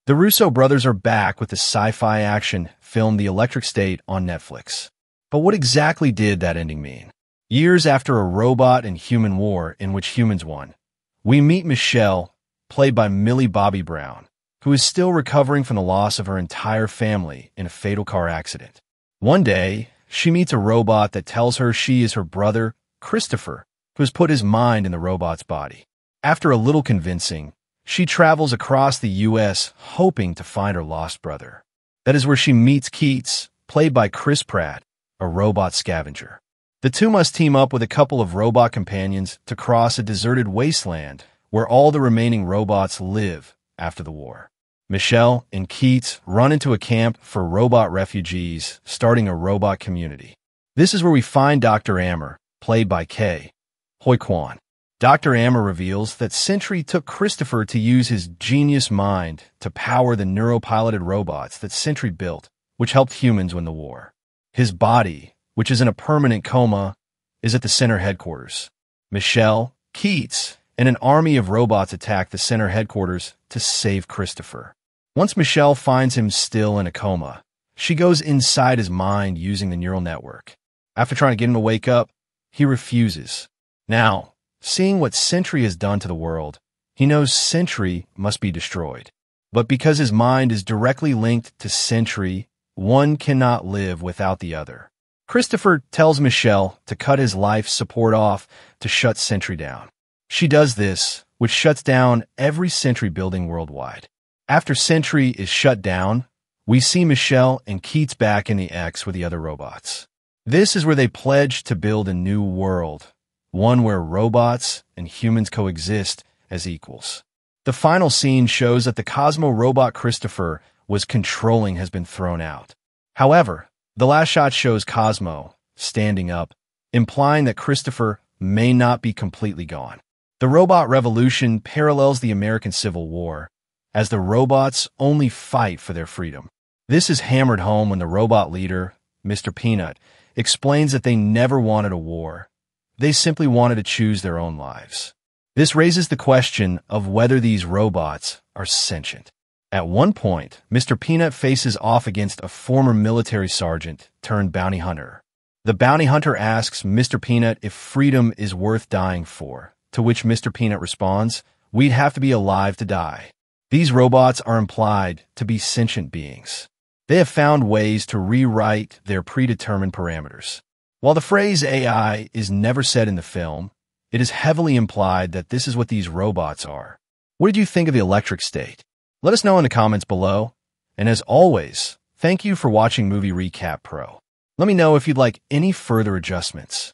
The Russo brothers are back with the sci-fi action film The Electric State on Netflix. But what exactly did that ending mean? Years after a robot and human war in which humans won, we meet Michelle, played by Millie Bobby Brown, who is still recovering from the loss of her entire family in a fatal car accident. One day, she meets a robot that tells her she is her brother, Christopher, who has put his mind in the robot's body. After a little convincing, she travels across the U.S. hoping to find her lost brother. That is where she meets Keats, played by Chris Pratt, a robot scavenger. The two must team up with a couple of robot companions to cross a deserted wasteland where all the remaining robots live after the war. Michelle and Keats run into a camp for robot refugees, starting a robot community. This is where we find Dr. Ammer, played by Hoi Kwan. Dr. Ammer reveals that Sentre took Christopher to use his genius mind to power the neuropiloted robots that Sentre built, which helped humans win the war. His body, which is in a permanent coma, is at the Sentre headquarters. Michelle, Keats, and an army of robots attack the Sentre headquarters to save Christopher. Once Michelle finds him still in a coma, she goes inside his mind using the neural network. After trying to get him to wake up, he refuses. Now, seeing what Sentre has done to the world, he knows Sentre must be destroyed. But because his mind is directly linked to Sentre, one cannot live without the other. Christopher tells Michelle to cut his life support off to shut Sentre down. She does this, which shuts down every Sentre building worldwide. After Sentre is shut down, we see Michelle and Keats back in the X with the other robots. This is where they pledge to build a new world, one where robots and humans coexist as equals. The final scene shows that the Cosmo robot Christopher was controlling has been thrown out. However, the last shot shows Cosmo standing up, implying that Christopher may not be completely gone. The robot revolution parallels the American Civil War, as the robots only fight for their freedom. This is hammered home when the robot leader, Mr. Peanut, explains that they never wanted a war. They simply wanted to choose their own lives. This raises the question of whether these robots are sentient. At one point, Mr. Peanut faces off against a former military sergeant turned bounty hunter. The bounty hunter asks Mr. Peanut if freedom is worth dying for, to which Mr. Peanut responds, "We'd have to be alive to die." These robots are implied to be sentient beings. They have found ways to rewrite their predetermined parameters. While the phrase AI is never said in the film, it is heavily implied that this is what these robots are. What did you think of The Electric State? Let us know in the comments below. And as always, thank you for watching Movie Recap Pro. Let me know if you'd like any further adjustments.